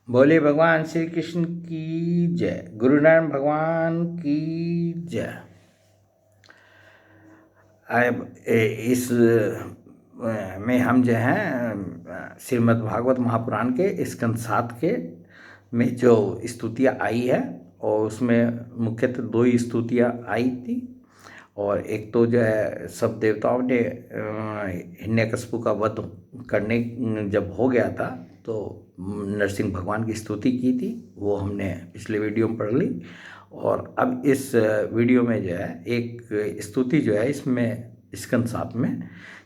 बोले भगवान श्री कृष्ण की जय। गुरु नानक भगवान की जय। इस में हम जो हैं श्रीमद् भागवत महापुराण के स्कंद 7 के में जो स्तुतियाँ आई है और उसमें मुख्यतः 2 ही स्तुतियाँ आई थी। और एक तो जो है सब देवताओं ने हिरण्यकशिपु का वध करने जब हो गया था तो नरसिंह भगवान की स्तुति की थी, वो हमने पिछले वीडियो में पढ़ ली। और अब इस वीडियो में जो है एक स्तुति जो है इसमें स्कंद 7 में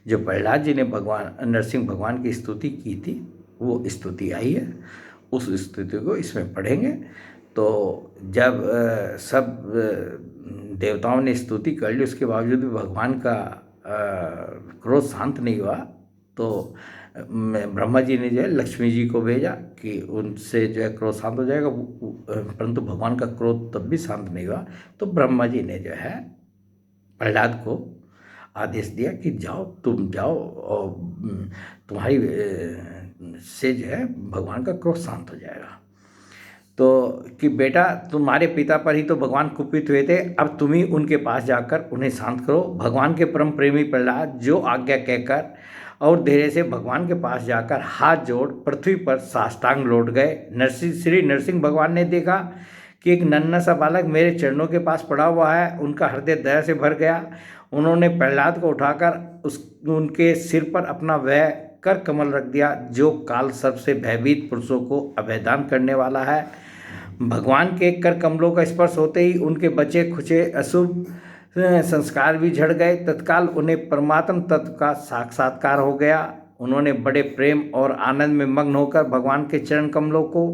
जो प्रहलाद जी ने भगवान नरसिंह भगवान की स्तुति की थी वो स्तुति आई है। उस स्तुति को इसमें पढ़ेंगे। तो जब सब देवताओं ने स्तुति कर ली उसके बावजूद भी भगवान का क्रोध शांत नहीं हुआ तो ब्रह्मा जी ने जो है लक्ष्मी जी को भेजा कि उनसे जो है क्रोध शांत हो जाएगा, परंतु भगवान का क्रोध तब भी शांत नहीं हुआ। तो ब्रह्मा जी ने जो है प्रहलाद को आदेश दिया कि जाओ, तुम जाओ और तुम्हारी से जो है भगवान का क्रोध शांत हो जाएगा। तो कि बेटा तुम्हारे पिता पर ही तो भगवान कुपित हुए थे, अब तुम ही उनके पास जाकर उन्हें शांत करो। भगवान के परम प्रेमी प्रहलाद जो आज्ञा कहकर और धीरे से भगवान के पास जाकर हाथ जोड़ पृथ्वी पर साष्टांग लौट गए। श्री नरसिंह भगवान ने देखा कि एक नन्हा सा बालक मेरे चरणों के पास पड़ा हुआ है। उनका हृदय दया से भर गया। उन्होंने प्रहलाद को उठाकर उनके सिर पर अपना वह कर कमल रख दिया जो काल सर्प से भयभीत पुरुषों को अभयदान करने वाला है। भगवान के कर कमलों का स्पर्श होते ही उनके बचे खुचे अशुभ संस्कार भी झड़ गए। तत्काल उन्हें परमात्म तत्व का साक्षात्कार हो गया। उन्होंने बड़े प्रेम और आनंद में मग्न होकर भगवान के चरण कमलों को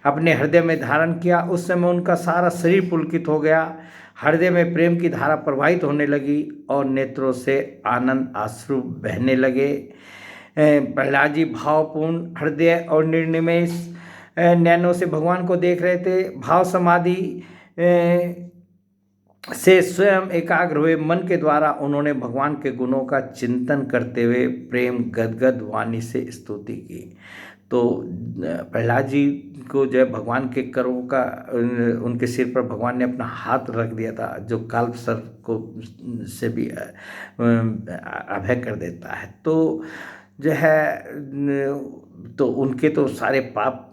अपने हृदय में धारण किया। उस समय उनका सारा शरीर पुलकित हो गया। हृदय में प्रेम की धारा प्रवाहित होने लगी और नेत्रों से आनंद अश्रु बहने लगे। प्रहलाद जी भावपूर्ण हृदय और निर्निमेष नैनों से भगवान को देख रहे थे। भाव समाधि से स्वयं एकाग्र हुए मन के द्वारा उन्होंने भगवान के गुणों का चिंतन करते हुए प्रेम गदगद वाणी से स्तुति की। तो प्रहलाद जी को जो है भगवान के करों का उनके सिर पर भगवान ने अपना हाथ रख दिया था जो काल सर्प को से भी अभय कर देता है। तो जो है तो उनके तो सारे पाप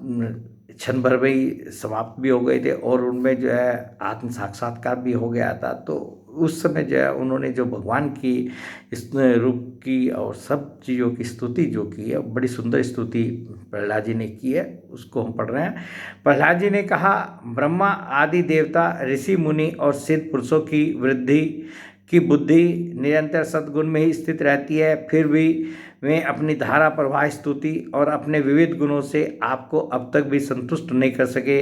क्षण भर में ही समाप्त भी हो गए थे और उनमें जो है आत्म साक्षात्कार भी हो गया था। तो उस समय जो है उन्होंने जो भगवान की इस रूप की और सब चीज़ों की स्तुति जो की है बड़ी सुंदर स्तुति प्रहलाद जी ने की है, उसको हम पढ़ रहे हैं। प्रहलाद जी ने कहा, ब्रह्मा आदि देवता ऋषि मुनि और सिद्ध पुरुषों की वृद्धि की बुद्धि निरंतर सद्गुण में ही स्थित रहती है, फिर भी वे अपनी धारा प्रवाह स्तुति और अपने विविध गुणों से आपको अब तक भी संतुष्ट नहीं कर सके।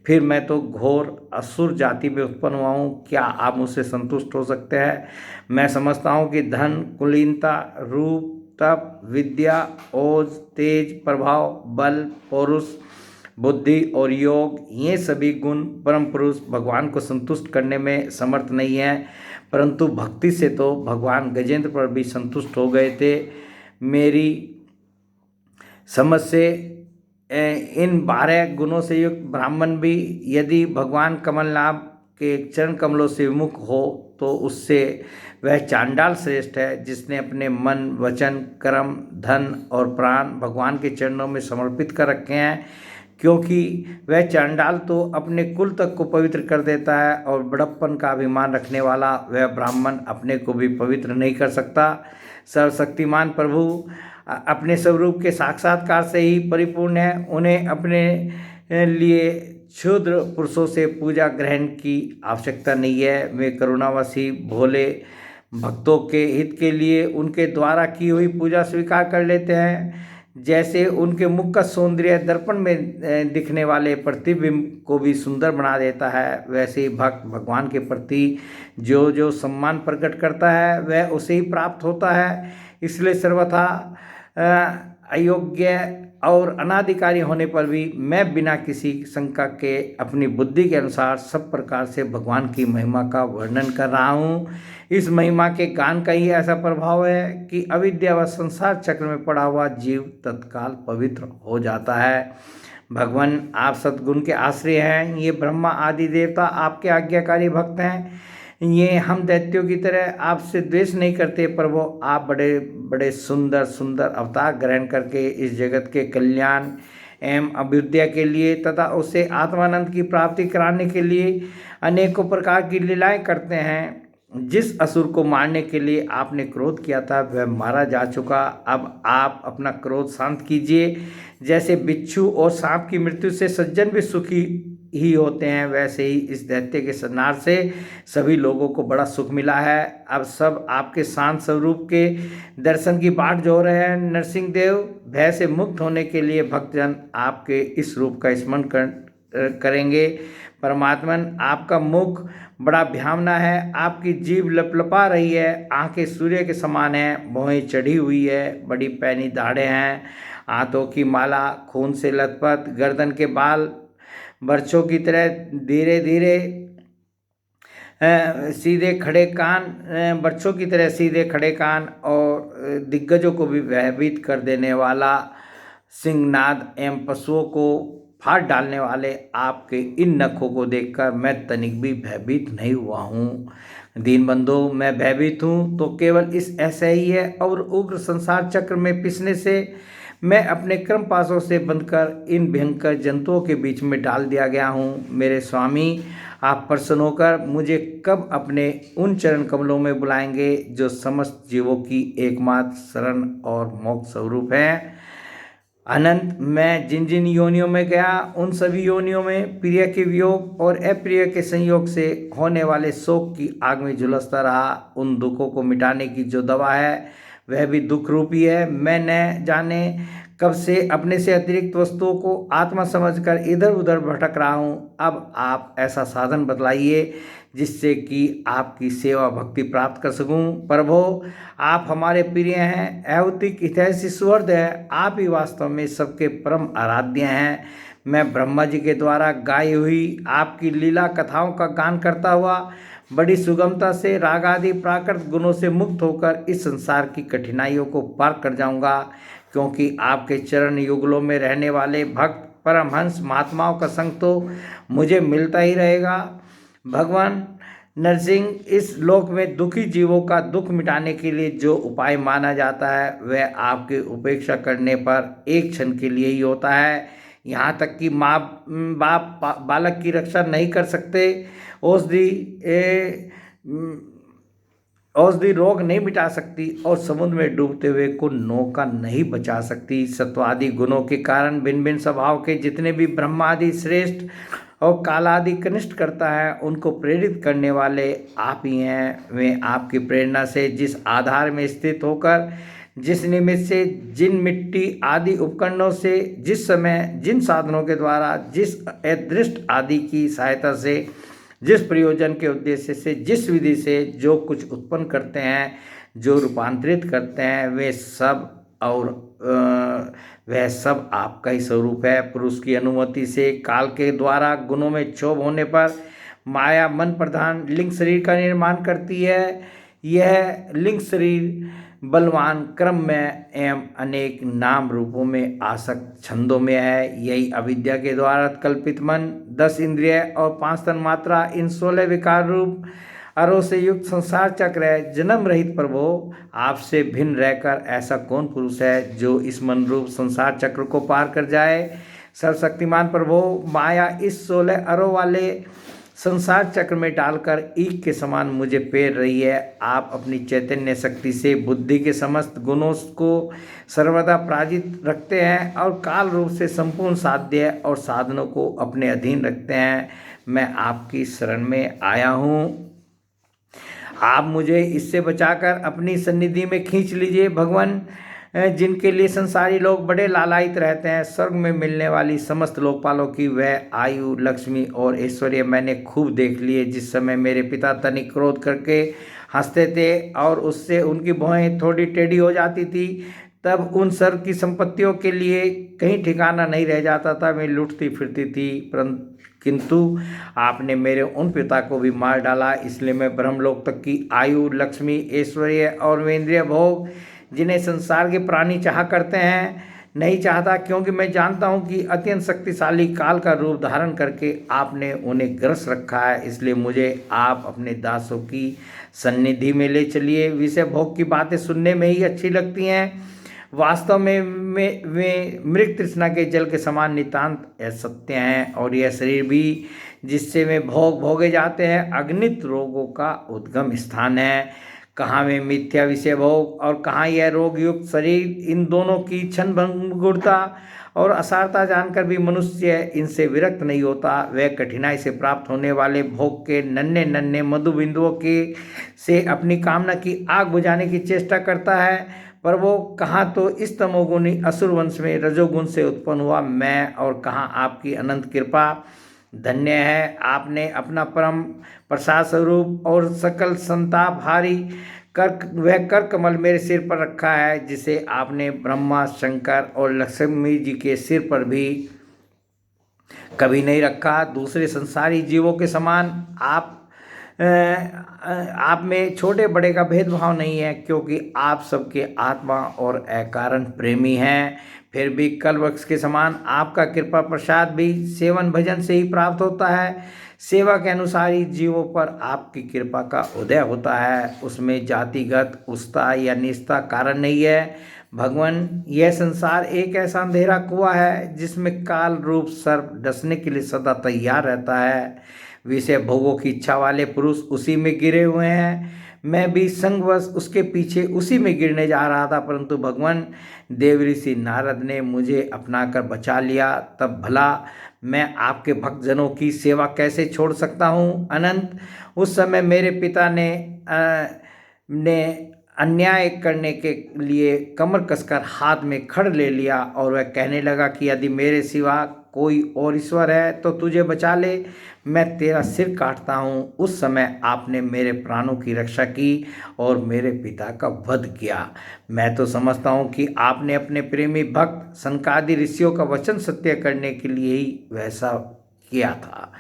फिर मैं तो घोर असुर जाति में उत्पन्न हुआ हूँ, क्या आप मुझसे संतुष्ट हो सकते हैं? मैं समझता हूँ कि धन, कुलीनता, रूप, तप, विद्या, ओज, तेज, प्रभाव, बल, पौरुष, बुद्धि और योग, ये सभी गुण परम पुरुष भगवान को संतुष्ट करने में समर्थ नहीं है, परंतु भक्ति से तो भगवान गजेंद्र पर भी संतुष्ट हो गए थे। मेरी समझ से इन 12 गुणों से युक्त ब्राह्मण भी यदि भगवान कमलनाभ के चरण कमलों से विमुख हो तो उससे वह चांडाल श्रेष्ठ है जिसने अपने मन, वचन, कर्म, धन और प्राण भगवान के चरणों में समर्पित कर रखे हैं, क्योंकि वह चांडाल तो अपने कुल तक को पवित्र कर देता है और बड़प्पन का अभिमान रखने वाला वह ब्राह्मण अपने को भी पवित्र नहीं कर सकता। सर्वशक्तिमान प्रभु अपने स्वरूप के साक्षात्कार से ही परिपूर्ण है। उन्हें अपने लिए क्षुद्र पुरुषों से पूजा ग्रहण की आवश्यकता नहीं है। वे करुणावशी भोले भक्तों के हित के लिए उनके द्वारा की हुई पूजा स्वीकार कर लेते हैं। जैसे उनके मुख का सौंदर्य दर्पण में दिखने वाले प्रतिबिंब को भी सुंदर बना देता है, वैसे ही भक्त भगवान के प्रति जो जो सम्मान प्रकट करता है वह उसे ही प्राप्त होता है। इसलिए सर्वथा अयोग्य और अनाधिकारी होने पर भी मैं बिना किसी शंका के अपनी बुद्धि के अनुसार सब प्रकार से भगवान की महिमा का वर्णन कर रहा हूँ। इस महिमा के गान का ही ऐसा प्रभाव है कि अविद्या व संसार चक्र में पड़ा हुआ जीव तत्काल पवित्र हो जाता है। भगवान आप सद्गुण के आश्रय हैं। ये ब्रह्मा आदि देवता आपके आज्ञाकारी भक्त हैं। ये हम दैत्यों की तरह आपसे द्वेष नहीं करते प्रभु। आप बड़े बड़े सुंदर सुंदर अवतार ग्रहण करके इस जगत के कल्याण एवं अभ्युदय के लिए तथा उसे आत्मानंद की प्राप्ति कराने के लिए अनेकों प्रकार की लीलाएं करते हैं। जिस असुर को मारने के लिए आपने क्रोध किया था वह मारा जा चुका। अब आप अपना क्रोध शांत कीजिए। जैसे बिच्छू और सांप की मृत्यु से सज्जन भी सुखी ही होते हैं, वैसे ही इस दैत्य के संहार से सभी लोगों को बड़ा सुख मिला है। अब सब आपके शांत स्वरूप के दर्शन की बाट जो रहे हैं। नरसिंह देव, भय से मुक्त होने के लिए भक्तजन आपके इस रूप का स्मरण करेंगे। परमात्मन, आपका मुख बड़ा भयावना है। आपकी जीभ लपलपा रही है, आंखें सूर्य के समान हैं, भौहें चढ़ी हुई है, बड़ी पैनी दाढ़ें हैं, हाथों की माला खून से लथपथ, गर्दन के बाल बरछों की तरह धीरे धीरे सीधे खड़े कान, बरछों की तरह सीधे खड़े कान और दिग्गजों को भी भयभीत कर देने वाला सिंहनाद एवं पशुओं को फाड़ डालने वाले आपके इन नखों को देखकर मैं तनिक भी भयभीत नहीं हुआ हूँ। दीनबंधु, मैं भयभीत हूँ तो केवल इस ऐसे ही है और उग्र संसार चक्र में पिसने से मैं अपने कर्म पाशों से बंधकर इन भयंकर जंतुओं के बीच में डाल दिया गया हूँ। मेरे स्वामी, आप प्रसन्न होकर मुझे कब अपने उन चरण कमलों में बुलाएंगे जो समस्त जीवों की एकमात्र शरण और मोक्ष स्वरूप हैं। अनंत, मैं जिन जिन योनियों में गया उन सभी योनियों में प्रिय के वियोग और अप्रिय के संयोग से होने वाले शोक की आग में झुलसता रहा। उन दुखों को मिटाने की जो दवा है वह भी दुख रूपी है। मैं न जाने कब से अपने से अतिरिक्त वस्तुओं को आत्मा समझकर इधर उधर भटक रहा हूँ। अब आप ऐसा साधन बतलाइए जिससे कि आपकी सेवा भक्ति प्राप्त कर सकूं। प्रभो, आप हमारे प्रिय हैं, ऐौतिक हितैषी सुहृद है। आप ही वास्तव में सबके परम आराध्य हैं। मैं ब्रह्मा जी के द्वारा गाई हुई आपकी लीला कथाओं का गान करता हुआ बड़ी सुगमता से राग आदि प्राकृत गुणों से मुक्त होकर इस संसार की कठिनाइयों को पार कर जाऊंगा, क्योंकि आपके चरण युगलों में रहने वाले भक्त परमहंस महात्माओं का संग तो मुझे मिलता ही रहेगा। भगवान नरसिंह, इस लोक में दुखी जीवों का दुख मिटाने के लिए जो उपाय माना जाता है वह आपकी उपेक्षा करने पर एक क्षण के लिए ही होता है। यहाँ तक कि माँ बाप बालक की रक्षा नहीं कर सकते, औषधि रोग नहीं मिटा सकती और समुद्र में डूबते हुए को नौका नहीं बचा सकती। सत्वादि गुणों के कारण भिन्न भिन्न स्वभाव के जितने भी ब्रह्मादि श्रेष्ठ और कालादि कनिष्ठ करता है उनको प्रेरित करने वाले आप ही हैं। वे आपकी प्रेरणा से जिस आधार में स्थित होकर जिस निमित्त से जिन मिट्टी आदि उपकरणों से जिस समय जिन साधनों के द्वारा जिस अदृष्ट आदि की सहायता से जिस प्रयोजन के उद्देश्य से जिस विधि से जो कुछ उत्पन्न करते हैं, जो रूपांतरित करते हैं, वह सब आपका ही स्वरूप है। पुरुष की अनुमति से काल के द्वारा गुणों में क्षोभ होने पर माया मन प्रधान लिंग शरीर का निर्माण करती है। यह लिंग शरीर बलवान क्रम में एवं अनेक नाम रूपों में आसक्त छंदों में है। यही अविद्या के द्वारा कल्पित मन, 10 इंद्रिय और 5 तन्मात्रा, इन 16 विकार रूप अरों से युक्त संसार चक्र है। जन्म रहित प्रभु, आपसे भिन्न रहकर ऐसा कौन पुरुष है जो इस मन रूप संसार चक्र को पार कर जाए। सर्वशक्तिमान प्रभु, माया इस 16 अरों वाले संसार चक्र में डालकर ईख के समान मुझे पेर रही है। आप अपनी चैतन्य शक्ति से बुद्धि के समस्त गुणों को सर्वदा पराजित रखते हैं और काल रूप से संपूर्ण साध्य और साधनों को अपने अधीन रखते हैं। मैं आपकी शरण में आया हूँ, आप मुझे इससे बचाकर अपनी सन्निधि में खींच लीजिए। भगवान, जिनके लिए संसारी लोग बड़े लालायित रहते हैं, स्वर्ग में मिलने वाली समस्त लोकपालों की वह आयु, लक्ष्मी और ऐश्वर्य मैंने खूब देख लिए। जिस समय मेरे पिता तनिक क्रोध करके हंसते थे और उससे उनकी भौहें थोड़ी टेढ़ी हो जाती थी, तब उन सर्व की संपत्तियों के लिए कहीं ठिकाना नहीं रह जाता था, वे लुटती फिरती थी। किंतु आपने मेरे उन पिता को भी मार डाला, इसलिए मैं ब्रह्मलोक तक की आयु, लक्ष्मी, ऐश्वर्य और इंद्रिय भोग जिन्हें संसार के प्राणी चाहा करते हैं, नहीं चाहता, क्योंकि मैं जानता हूँ कि अत्यंत शक्तिशाली काल का रूप धारण करके आपने उन्हें ग्रस रखा है। इसलिए मुझे आप अपने दासों की सन्निधि में ले चलिए। विषय भोग की बातें सुनने में ही अच्छी लगती हैं, वास्तव में वे मृग तृष्णा के जल के समान नितांत सत्य हैं। और यह शरीर भी जिससे वे भोगे जाते हैं अगणित रोगों का उद्गम स्थान है। कहाँ में मिथ्या विषय भोग और कहाँ यह रोग युक्त शरीर, इन दोनों की क्षण भंगुरता और असारता जानकर भी मनुष्य इनसे विरक्त नहीं होता। वह कठिनाई से प्राप्त होने वाले भोग के नन्हे नन्हे मधु बिंदुओं के से अपनी कामना की आग बुझाने की चेष्टा करता है, पर वो कहाँ तो इस तमोगुणी असुर वंश में रजोगुण से उत्पन्न हुआ मैं, और कहाँ आपकी अनंत कृपा। धन्य है आपने अपना परम प्रसाद स्वरूप और सकल संताप हारी कर कमल मेरे सिर पर रखा है, जिसे आपने ब्रह्मा शंकर और लक्ष्मी जी के सिर पर भी कभी नहीं रखा। दूसरे संसारी जीवों के समान आप में छोटे बड़े का भेदभाव नहीं है, क्योंकि आप सबके आत्मा और अकारण प्रेमी हैं। फिर भी कल वृक्ष के समान आपका कृपा प्रसाद भी सेवन भजन से ही प्राप्त होता है। सेवा के अनुसार ही जीवों पर आपकी कृपा का उदय होता है, उसमें जातिगत उस्ता या निस्ता कारण नहीं है। भगवान, यह संसार एक ऐसा अंधेरा कुआं है जिसमें काल रूप सर्प डसने के लिए सदा तैयार रहता है। विषय भोगों की इच्छा वाले पुरुष उसी में गिरे हुए हैं। मैं भी संगवश उसके पीछे उसी में गिरने जा रहा था, परंतु भगवान देवऋषि नारद ने मुझे अपनाकर बचा लिया। तब भला मैं आपके भक्तजनों की सेवा कैसे छोड़ सकता हूँ अनंत। उस समय मेरे पिता ने अन्याय करने के लिए कमर कसकर हाथ में खड़ ले लिया, और वह कहने लगा कि यदि मेरे सिवा कोई और ईश्वर है तो तुझे बचा ले, मैं तेरा सिर काटता हूँ। उस समय आपने मेरे प्राणों की रक्षा की और मेरे पिता का वध किया। मैं तो समझता हूँ कि आपने अपने प्रेमी भक्त सनकादि ऋषियों का वचन सत्य करने के लिए ही वैसा किया था।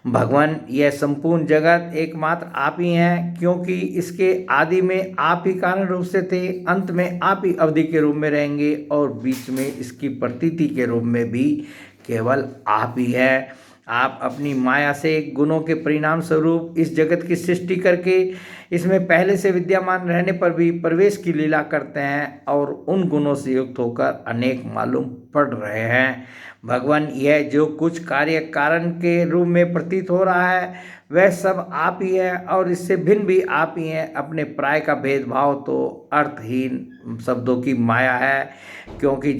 भगवान, यह संपूर्ण जगत एकमात्र आप ही हैं, क्योंकि इसके आदि में आप ही कारण रूप से थे, अंत में आप ही अवधि के रूप में रहेंगे, और बीच में इसकी प्रतीति के रूप में भी केवल आप ही है। आप अपनी माया से गुणों के परिणाम स्वरूप इस जगत की सृष्टि करके इसमें पहले से विद्यमान रहने पर भी प्रवेश की लीला करते हैं, और उन गुणों से युक्त होकर अनेक मालूम पड़ रहे हैं। भगवान, यह जो कुछ कार्य कारण के रूप में प्रतीत हो रहा है वह सब आप ही है, और इससे भिन्न भी आप ही हैं। अपने प्राय का भेदभाव तो अर्थहीन शब्दों की माया है, क्योंकि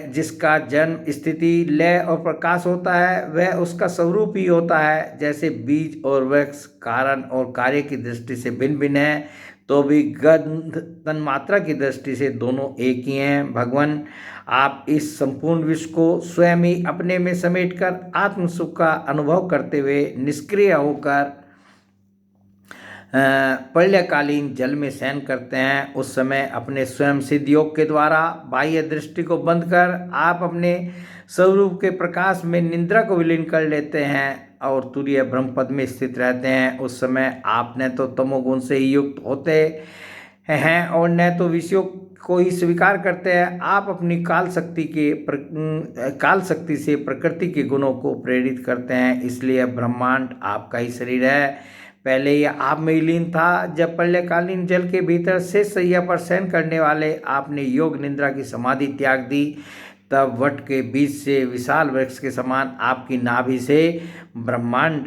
जिसका जन्म स्थिति लय और प्रकाश होता है वह उसका स्वरूप ही होता है। जैसे बीज और वृक्ष कारण और कार्य की दृष्टि से भिन्न भिन्न है, तो भी गंध तन्मात्रा की दृष्टि से दोनों एक ही हैं। भगवान, आप इस संपूर्ण विश्व को स्वयं ही अपने में समेटकर आत्म सुख का अनुभव करते हुए निष्क्रिय होकर प्रलयकालीन जल में शयन करते हैं। उस समय अपने स्वयं सिद्ध योग के द्वारा बाह्य दृष्टि को बंद कर आप अपने स्वरूप के प्रकाश में निद्रा को विलीन कर लेते हैं और तुरीय ब्रह्म पद में स्थित रहते हैं। उस समय आप न तो तमोगुण से ही युक्त होते हैं और न तो विषयों को ही स्वीकार करते हैं। आप अपनी काल शक्ति से प्रकृति के गुणों को प्रेरित करते हैं, इसलिए ब्रह्मांड आपका ही शरीर है। पहले यह आप में ही लीन था। जब प्रलयकालीन जल के भीतर शेष शैया पर शयन करने वाले आपने योग निद्रा की समाधि त्याग दी, तब वट के बीच से विशाल वृक्ष के समान आपकी नाभि से ब्रह्मांड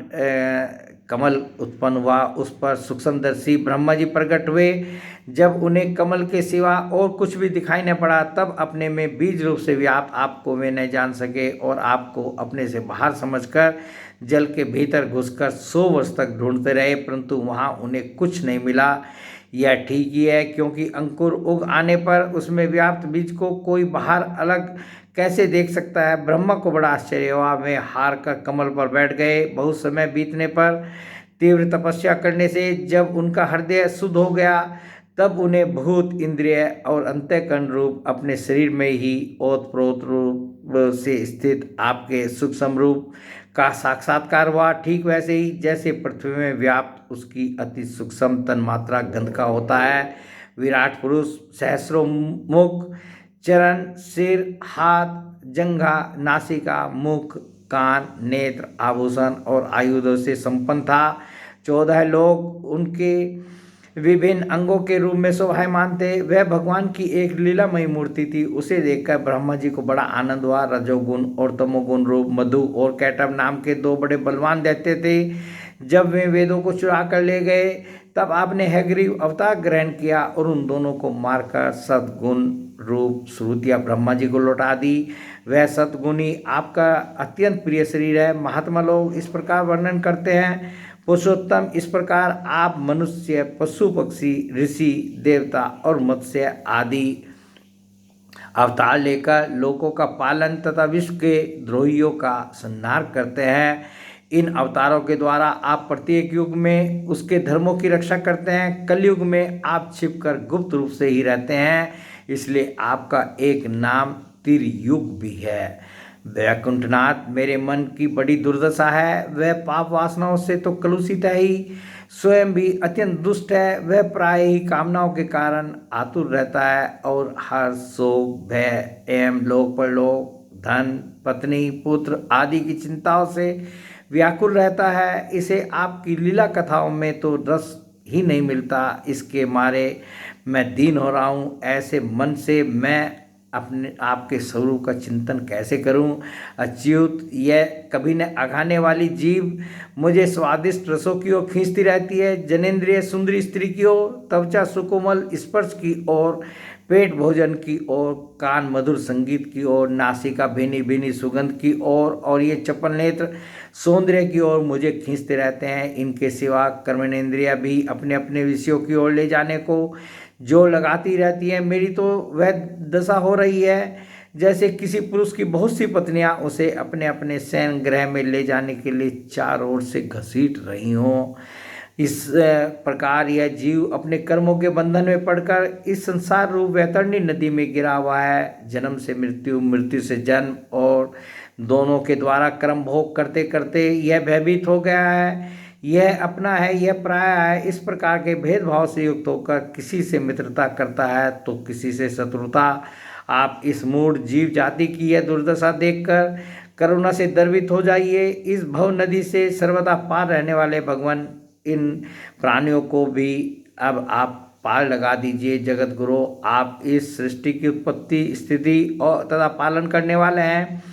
कमल उत्पन्न हुआ। उस पर सूक्ष्मदर्शी ब्रह्मा जी प्रकट हुए। जब उन्हें कमल के सिवा और कुछ भी दिखाई न पड़ा, तब अपने में बीज रूप से व्याप्त आपको वे न जान सके और आपको अपने से बाहर समझकर जल के भीतर घुसकर 100 वर्ष तक ढूंढते रहे, परंतु वहाँ उन्हें कुछ नहीं मिला। यह ठीक ही है, क्योंकि अंकुर उग आने पर उसमें व्याप्त बीज को कोई बाहर अलग कैसे देख सकता है। ब्रह्मा को बड़ा आश्चर्य हुआ। वे हार कर कमल पर बैठ गए। बहुत समय बीतने पर तीव्र तपस्या करने से जब उनका हृदय शुद्ध हो गया, तब उन्हें भूत इंद्रिय और अंतःकरण रूप अपने शरीर में ही ओतप्रोत रूप से स्थित आपके सूक्ष्म रूप का साक्षात्कार हुआ। ठीक वैसे ही जैसे पृथ्वी में व्याप्त उसकी अति सूक्ष्म तन्मात्रा गंध का होता है। विराट पुरुष सहस्रों मुख चरण, सिर, हाथ, जंघा, नासिका, मुख, कान, नेत्र, आभूषण और आयुधों से संपन्न था। 14 लोग उनके विभिन्न अंगों के रूप में शोभायमान थे। वह भगवान की एक लीलामयी मूर्ति थी। उसे देखकर ब्रह्मा जी को बड़ा आनंद हुआ। रजोगुण और तमोगुण रूप मधु और कैटभ नाम के 2 बड़े बलवान दैत्य थे। जब वे वेदों को चुरा कर ले गए तब आपने हयग्रीव अवतार ग्रहण किया और उन दोनों को मारकर सद्गुण रूप श्रुतियाँ ब्रह्मा जी को लौटा दी। वह सद्गुणी आपका अत्यंत प्रिय शरीर है। महात्मा लोग इस प्रकार वर्णन करते हैं, पुरुषोत्तम, इस प्रकार आप मनुष्य, पशु पक्षी, ऋषि, देवता और मत्स्य आदि अवतार लेकर लोकों का पालन तथा विश्व के द्रोहियों का संहार करते हैं। इन अवतारों के द्वारा आप प्रत्येक युग में उसके धर्मों की रक्षा करते हैं। कलयुग में आप छिपकर गुप्त रूप से ही रहते हैं, इसलिए आपका एक नाम तिर्युग भी है। वैकुंठनाथ, मेरे मन की बड़ी दुर्दशा है। वह पाप वासनाओं से तो कलुषित है ही, स्वयं भी अत्यंत दुष्ट है। वह प्राय ही कामनाओं के कारण आतुर रहता है और हर शोक, भय एवं लोक परलोक, धन, पत्नी, पुत्र आदि की चिंताओं से व्याकुल रहता है। इसे आपकी लीला कथाओं में तो रस ही नहीं मिलता। इसके मारे मैं दीन हो रहा हूँ। ऐसे मन से मैं अपने आपके स्वरूप का चिंतन कैसे करूं? अच्युत, यह कभी न अघाने वाली जीभ मुझे स्वादिष्ट रसों की ओर खींचती रहती है। जनेंद्रिय सुंदरी स्त्री की ओर, त्वचा सुकोमल स्पर्श की ओर, पेट भोजन की ओर, कान मधुर संगीत की ओर, नासिका भीनी भीनी सुगंध की ओर और ये चपल नेत्र सौंदर्य की ओर मुझे खींचते रहते हैं। इनके सिवा कर्मेंद्रियां भी अपने अपने विषयों की ओर ले जाने को जो लगाती रहती है। मेरी तो वह दशा हो रही है जैसे किसी पुरुष की बहुत सी पत्नियां उसे अपने अपने शयन गृह में ले जाने के लिए चारों ओर से घसीट रही हों। इस प्रकार यह जीव अपने कर्मों के बंधन में पड़कर इस संसार रूप वैतरणी नदी में गिरा हुआ है। जन्म से मृत्यु, मृत्यु से जन्म और दोनों के द्वारा कर्म भोग करते करते यह भयभीत हो गया है। यह अपना है, यह पराया है। इस प्रकार के भेदभाव से युक्त होकर किसी से मित्रता करता है तो किसी से शत्रुता। आप इस मूढ़ जीव जाति की यह दुर्दशा देखकर करुणा से द्रवित हो जाइए। इस भव नदी से सर्वदा पार रहने वाले भगवान इन प्राणियों को भी अब आप पार लगा दीजिए। जगत गुरु, आप इस सृष्टि की उत्पत्ति, स्थिति और तथा पालन करने वाले हैं।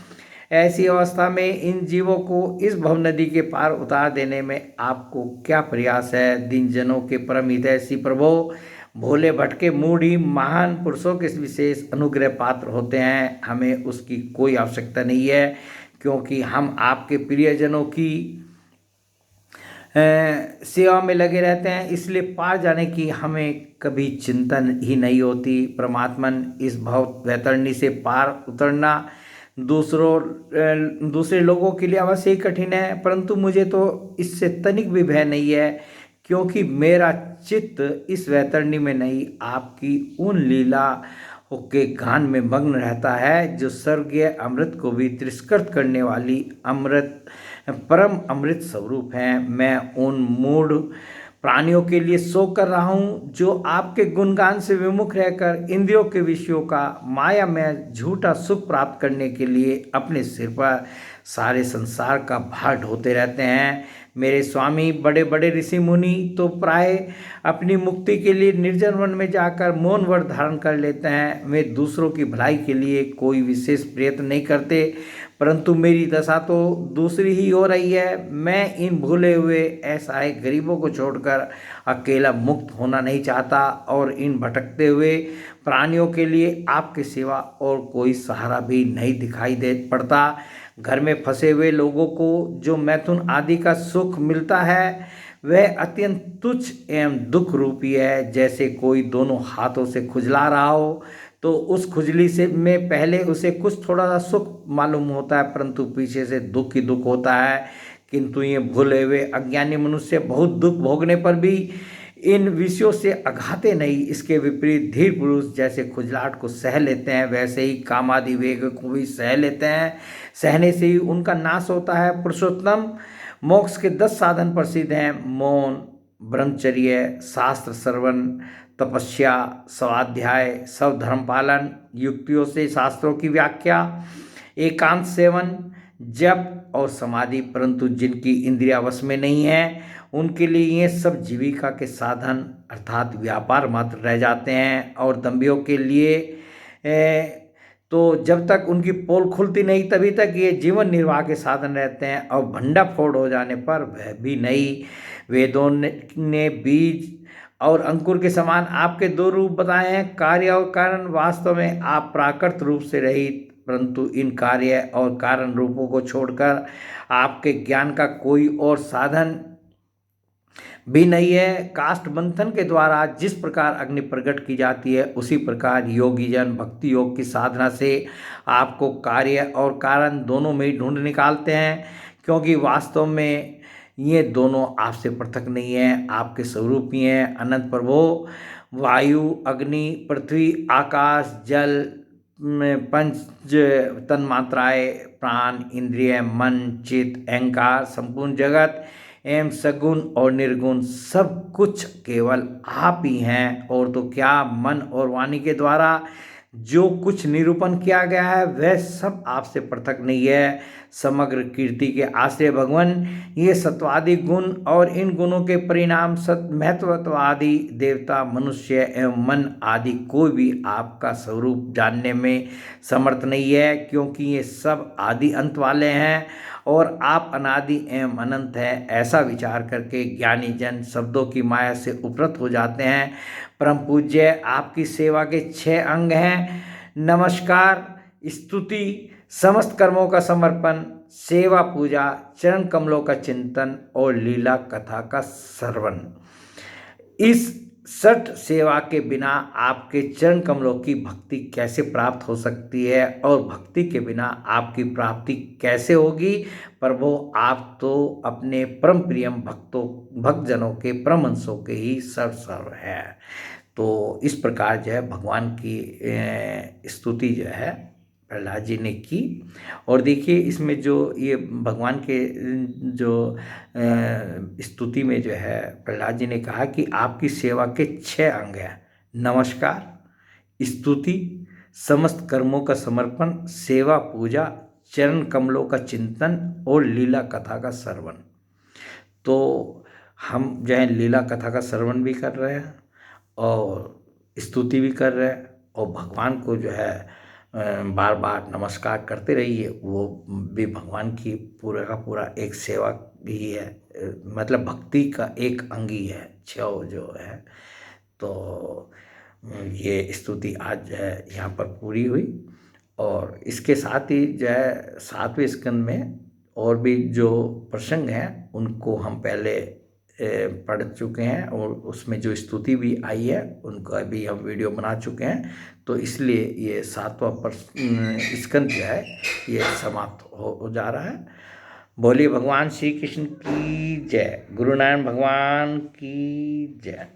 ऐसी अवस्था में इन जीवों को इस भव नदी के पार उतार देने में आपको क्या प्रयास है? दिन जनों के परम हितैषी प्रभो, भोले भटके मूढ़ ही महान पुरुषों के विशेष अनुग्रह पात्र होते हैं। हमें उसकी कोई आवश्यकता नहीं है, क्योंकि हम आपके प्रियजनों की सेवा में लगे रहते हैं। इसलिए पार जाने की हमें कभी चिंतन ही नहीं होती। परमात्मन, इस भव वैतरणी से पार उतरना दूसरे लोगों के लिए अवश्य ही कठिन है, परंतु मुझे तो इससे तनिक भी भय नहीं है, क्योंकि मेरा चित्त इस वैतरणी में नहीं, आपकी उन लीला के गान में मग्न रहता है जो स्वर्गीय अमृत को भी तिरस्कृत करने वाली अमृत, परम अमृत स्वरूप हैं। मैं उन मूढ़ प्राणियों के लिए शोक कर रहा हूँ जो आपके गुणगान से विमुख रहकर इंद्रियों के विषयों का माया में झूठा सुख प्राप्त करने के लिए अपने सिर पर सारे संसार का भार ढोते रहते हैं। मेरे स्वामी बड़े बड़े ऋषि मुनि तो प्राय अपनी मुक्ति के लिए निर्जन वन में जाकर मौन व्रत धारण कर लेते हैं। वे दूसरों की भलाई के लिए कोई विशेष प्रयत्न नहीं करते, परंतु मेरी दशा तो दूसरी ही हो रही है। मैं इन भूले हुए असहाय गरीबों को छोड़कर अकेला मुक्त होना नहीं चाहता और इन भटकते हुए प्राणियों के लिए आपके सिवा और कोई सहारा भी नहीं दिखाई दे पड़ता। घर में फंसे हुए लोगों को जो मैथुन आदि का सुख मिलता है वह अत्यंत तुच्छ एवं दुख रूपी है। जैसे कोई दोनों हाथों से खुजला रहा हो तो उस खुजली से में पहले उसे कुछ थोड़ा सा सुख मालूम होता है, परंतु पीछे से दुख ही दुख होता है। किंतु ये भूले हुए अज्ञानी मनुष्य बहुत दुख भोगने पर भी इन विषयों से अघाते नहीं। इसके विपरीत धीर पुरुष जैसे खुजलाहट को सह लेते हैं, वैसे ही कामादि वेग को भी सह लेते हैं। सहने से ही उनका नाश होता है। पुरुषोत्तम, मोक्ष के 10 साधन प्रसिद्ध हैं: मौन, ब्रह्मचर्य, शास्त्र श्रवण, तपस्या, स्वाध्याय, सब धर्म पालन, युक्तियों से शास्त्रों की व्याख्या, एकांत सेवन, जप और समाधि। परंतु जिनकी इंद्रिया वश में नहीं है उनके लिए ये सब जीविका के साधन अर्थात व्यापार मात्र रह जाते हैं। और दंभियों के लिए तो जब तक उनकी पोल खुलती नहीं तभी तक ये जीवन निर्वाह के साधन रहते हैं, और भंडाफोड़ हो जाने पर वह भी नहीं। वेदों ने बीज और अंकुर के समान आपके दो रूप बताए हैं, कार्य और कारण। वास्तव में आप प्राकृत रूप से रहित, परंतु इन कार्य और कारण रूपों को छोड़कर आपके ज्ञान का कोई और साधन भी नहीं है। काष्ठ मंथन के द्वारा जिस प्रकार अग्नि प्रकट की जाती है उसी प्रकार योगी जन भक्ति योग की साधना से आपको कार्य और कारण दोनों में ही ढूंढ निकालते हैं, क्योंकि वास्तव में ये दोनों आपसे पृथक नहीं है, आपके स्वरूप ही हैं। अनंत प्रभो, वायु, अग्नि, पृथ्वी, आकाश, जल में पंच तन्मात्राएँ, प्राण, इंद्रिय, मन, चित्त, अहंकार, संपूर्ण जगत एवं सगुण और निर्गुण सब कुछ केवल आप ही हैं। और तो क्या, मन और वाणी के द्वारा जो कुछ निरूपण किया गया है वह सब आपसे पृथक नहीं है। समग्र कीर्ति के आश्रय भगवान, ये सत्वादि गुण और इन गुणों के परिणाम सत महत्ववादी देवता, मनुष्य एवं मन आदि कोई भी आपका स्वरूप जानने में समर्थ नहीं है, क्योंकि ये सब आदि अंत वाले हैं और आप अनादि एवं अनंत हैं। ऐसा विचार करके ज्ञानी जन शब्दों की माया से उपरत हो जाते हैं। परम पूज्य, आपकी सेवा के 6 अंग हैं: नमस्कार, स्तुति, समस्त कर्मों का समर्पण, सेवा पूजा, चरण कमलों का चिंतन और लीला कथा का श्रवण। इस सठ सेवा के बिना आपके चरण कमलों की भक्ति कैसे प्राप्त हो सकती है, और भक्ति के बिना आपकी प्राप्ति कैसे होगी? प्रभु, आप तो अपने परम प्रियम भक्तजनों के परम हंसों के ही सर्व है। तो इस प्रकार जो है भगवान की स्तुति जो है प्रहलाद जी ने की। और देखिए इसमें जो ये भगवान के जो स्तुति में जो है प्रहलाद जी ने कहा कि आपकी सेवा के 6 अंग हैं: नमस्कार, स्तुति, समस्त कर्मों का समर्पण, सेवा पूजा, चरण कमलों का चिंतन और लीला कथा का श्रवण। तो हम जो है लीला कथा का श्रवण भी कर रहे हैं और स्तुति भी कर रहे हैं, और भगवान को जो है बार बार नमस्कार करते रहिए। वो भी भगवान की पूरा का पूरा एक सेवा ही है, मतलब भक्ति का एक अंग ही है, 6 जो है। तो ये स्तुति आज जो है यहाँ पर पूरी हुई। और इसके साथ ही जो है 7वें स्कंद में और भी जो प्रसंग हैं उनको हम पहले पढ़ चुके हैं, और उसमें जो स्तुति भी आई है उनका भी हम वीडियो बना चुके हैं। तो इसलिए ये 7वां स्कंद जो है ये समाप्त हो जा रहा है। बोलिए भगवान श्री कृष्ण की जय, गुरु नारायण भगवान की जय।